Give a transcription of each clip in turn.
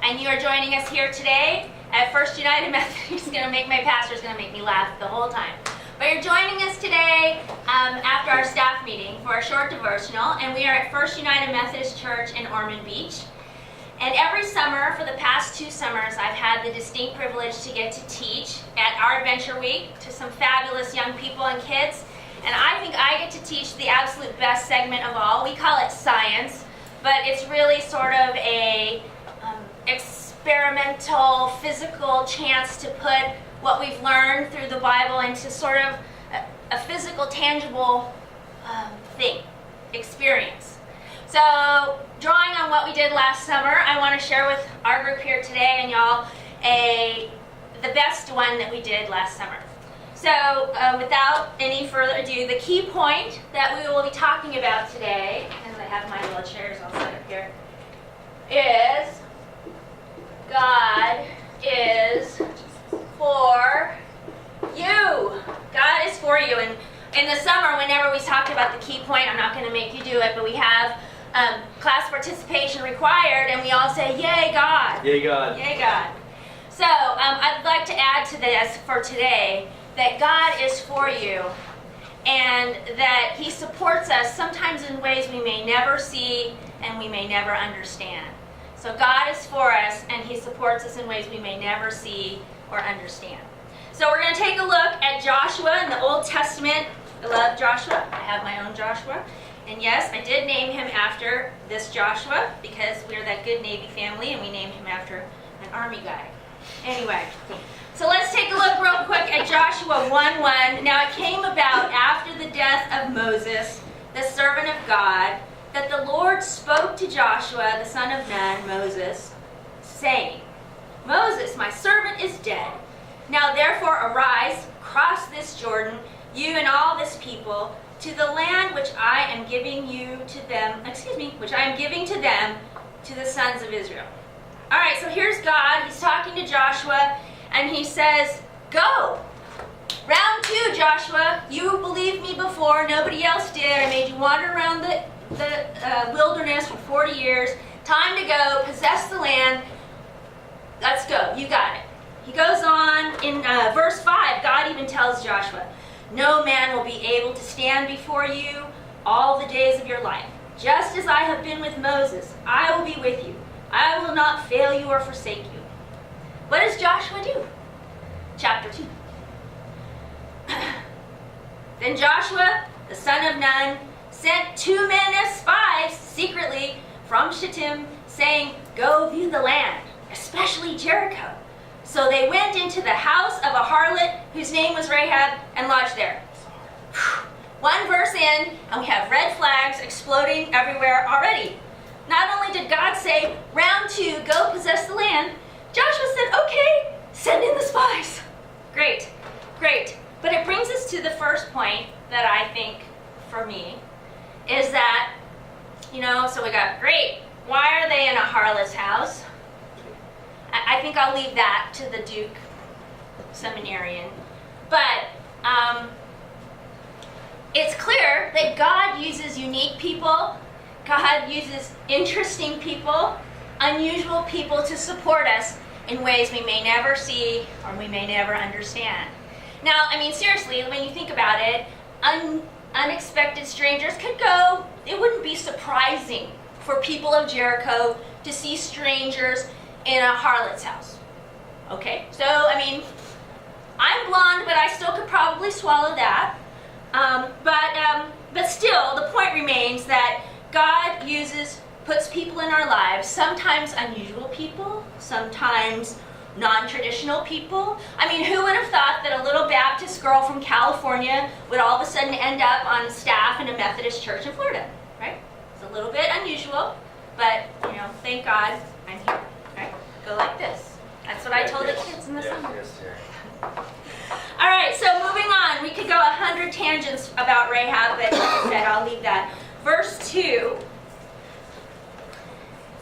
and you are joining us here today at First United Methodist. My pastor's going to make me laugh the whole time. But you're joining us today after our staff meeting for a short devotional, and we are at First United Methodist Church in Ormond Beach. And every summer, for the past 2 summers, I've had the distinct privilege to get to teach at our Adventure Week to some fabulous young people and kids. And I think I get to teach the absolute best segment of all. We call it science, but it's really sort of a experimental, physical chance to put what we've learned through the Bible into sort of a physical, tangible experience. So, drawing on what we did last summer, I want to share with our group here today and y'all the best one that we did last summer. So, without any further ado, the key point that we will be talking about today, and I have my little chairs all set up here, is God is for you. God is for you. And in the summer, whenever we talked about the key point, I'm not going to make you do it, but we have class participation required, and we all say, "Yay, God!" Yay, God! Yay, God! So I'd like to add to this for today that God is for you, and that He supports us sometimes in ways we may never see and we may never understand. So God is for us, and He supports us in ways we may never see or understand. So we're going to take a look at Joshua in the Old Testament. I love Joshua. I have my own Joshua. And yes, I did name him after this Joshua because we're that good Navy family, and we named him after an Army guy. Anyway, so let's take a look real quick at Joshua 1:1. Now it came about after the death of Moses, the servant of God, that the Lord spoke to Joshua, the son of Nun, Moses, saying, "Moses, my servant, is dead. Now therefore arise, cross this Jordan, you and all this people, to the land which I am giving to them, to the sons of Israel." All right, so here's God. He's talking to Joshua, and he says, "Go. Round 2, Joshua. You believed me before. Nobody else did. I made you wander around the wilderness for 40 years. Time to go. Possess the land. Let's go. You got it." He goes on in verse 5. God even tells Joshua, "No man will be able to stand before you all the days of your life. Just as I have been with Moses, I will be with you. I will not fail you or forsake you." What does Joshua do? Chapter 2. Then Joshua, the son of Nun, sent 2 men as spies secretly from Shittim, saying, "Go view the land, especially Jericho." So they went into the house of a harlot whose name was Rahab and lodged there. 1 verse in, and we have red flags exploding everywhere already. Not only did God say, round 2, go possess the land, Joshua said, okay, send in the spies. Great, great. But it brings us to the first point that I think, for me, is that, so we got, great, why are they in a harlot's house? I think I'll leave that to the Duke seminarian. But it's clear that God uses unique people. God uses interesting people, unusual people to support us in ways we may never see or we may never understand. Now, seriously, when you think about it, unexpected strangers could go. It wouldn't be surprising for people of Jericho to see strangers in a harlot's house. Okay, so I'm blonde, but I still could probably swallow that. But still, the point remains that God puts people in our lives, sometimes unusual people, sometimes non-traditional people. Who would have thought that a little Baptist girl from California would all of a sudden end up on staff in a Methodist church in Florida, right? It's a little bit unusual, but, thank God I'm here. Right? Go like this. That's what I told the kids in the summer. All right, so moving on. We could go 100 tangents about Rahab, but like I said, I'll leave that. Verse 2.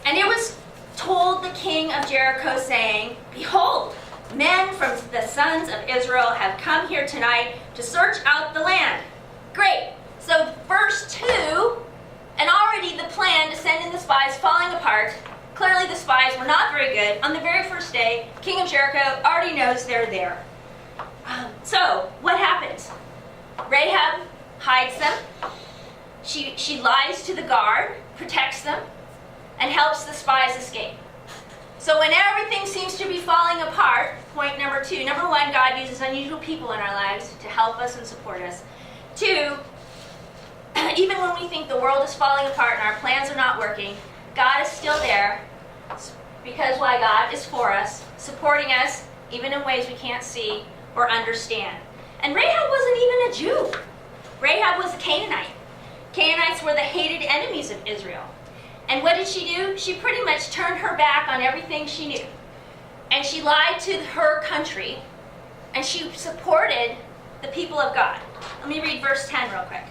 And it was told the king of Jericho, saying, "Behold, men from the sons of Israel have come here tonight to search out the land." Great. So verse 2, and already the plan to send in the spies falling apart. Clearly the spies were not very good. On the very first day, King of Jericho already knows they're there. So, what happens? Rahab hides them. She lies to the guard, protects them, and helps the spies escape. So when everything seems to be falling apart, point number 2. Number 1, God uses unusual people in our lives to help us and support us. 2, even when we think the world is falling apart and our plans are not working, God is still there, because why? God is for us, supporting us even in ways we can't see or understand. And Rahab wasn't even a Jew. Rahab was a Canaanite. Canaanites were the hated enemies of Israel. And what did she do? She pretty much turned her back on everything she knew. And she lied to her country, and she supported the people of God. Let me read verse 10 real quick.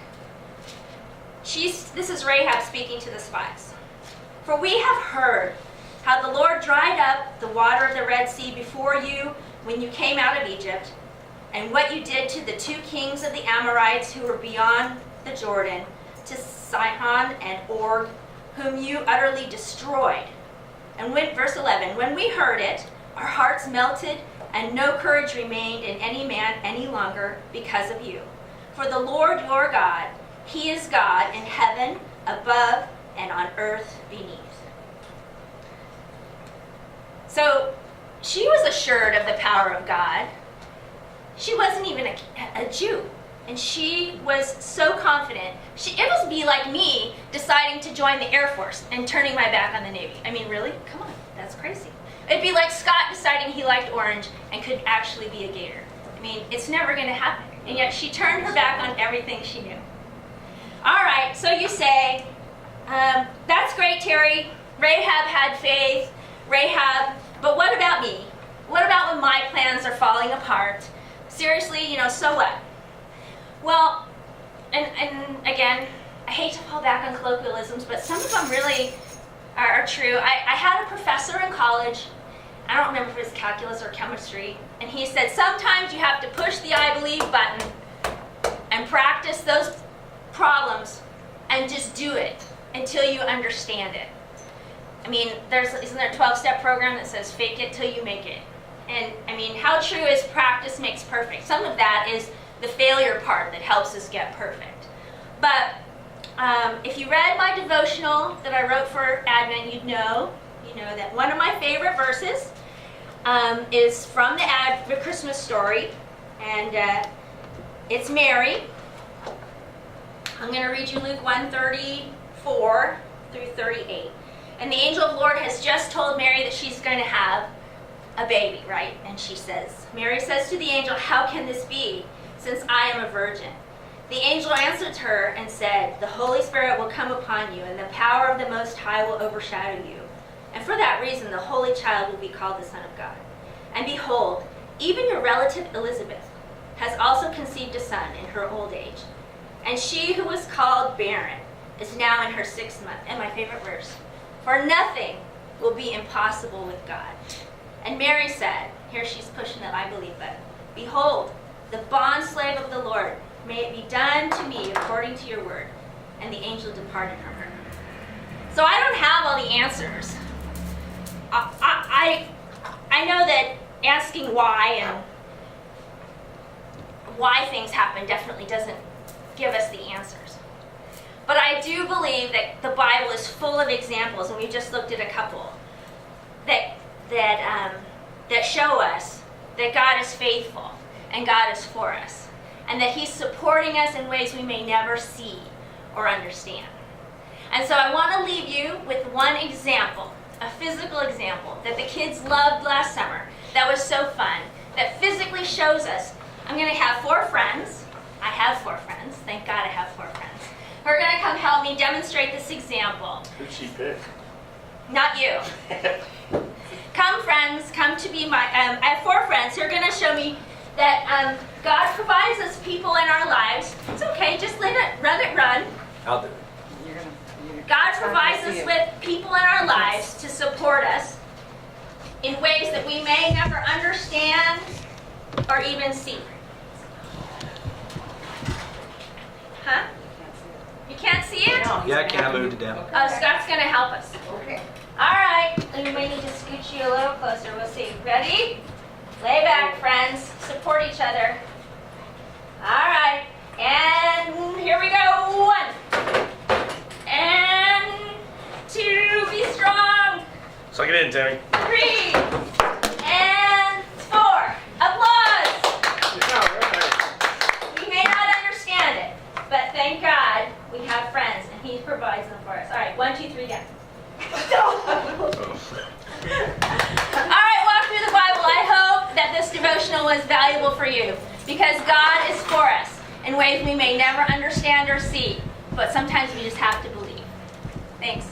This is Rahab speaking to the spies. For we have heard how the Lord dried up the water of the Red Sea before you when you came out of Egypt, and what you did to the 2 kings of the Amorites who were beyond the Jordan, to Sihon and Og, whom you utterly destroyed. And verse 11, when we heard it, our hearts melted, and no courage remained in any man any longer because of you. For the Lord your God, he is God in heaven above and on earth beneath. So she was assured of the power of God. She wasn't even a Jew. And she was so confident. It would be like me deciding to join the Air Force and turning my back on the Navy. I mean, really? Come on, that's crazy. It'd be like Scott deciding he liked orange and could actually be a Gator. I mean, it's never going to happen. And yet she turned her back on everything she knew. All right, so you say, that's great, Terri. Rahab had faith. Rahab, but what about me? What about when my plans are falling apart? Seriously, so what? Well, and again, I hate to fall back on colloquialisms, but some of them really are true. I had a professor in college, I don't remember if it was calculus or chemistry, and he said sometimes you have to push the I believe button and practice those problems and just do it until you understand it. I mean, isn't there a 12-step program that says fake it till you make it? And I mean, how true is practice makes perfect? Some of that is the failure part that helps us get perfect. But if you read my devotional that I wrote for Advent, you know that one of my favorite verses is from the Christmas story, and it's Mary. I'm going to read you Luke 1:34 through 38. And the angel of the Lord has just told Mary that she's going to have a baby, right? And Mary says to the angel, "How can this be, since I am a virgin?" The angel answered her and said, "The Holy Spirit will come upon you, and the power of the Most High will overshadow you. And for that reason, the Holy Child will be called the Son of God. And behold, even your relative Elizabeth has also conceived a son in her old age. And she who was called barren is now in her 6th month." And my favorite verse, "For nothing will be impossible with God." And Mary said, here she's pushing the I believe button, "Behold, the bondslave of the Lord, may it be done to me according to your word." And the angel departed from her. So I don't have all the answers. I know that asking why and why things happen definitely doesn't give us the answers. But I do believe that the Bible is full of examples, and we just looked at a couple, that show us that God is faithful and God is for us, and that he's supporting us in ways we may never see or understand. And so I want to leave you with one example, a physical example that the kids loved last summer, that was so fun, that physically shows us. I'm going to have 4 friends. I have 4 friends. Thank God I have 4 friends. Who are going to come help me demonstrate this example. Who'd she pick? Not you. Come, friends. Come to be my... I have 4 friends who are going to show me that God provides us people in our lives. It's okay. Just let it run. I'll do it. God provides us with people in our lives to support us in ways that we may never understand or even see. Huh? You can't see it? Yeah, I can't. I moved it down. Oh, Scott's going to help us. Okay. All right. we may need to scooch you a little closer. We'll see. Ready? Lay back, friends. Support each other. All right. And here we go. 1. And 2. Be strong. Suck it in, Terri. 3. And 4. Applause. We may not understand it, but thank God we have friends and He provides them for us. All right. 1, 2, 3, go. All right, walk through the Bible. I hope that this devotional was valuable for you because God is for us in ways we may never understand or see, but sometimes we just have to believe. Thanks.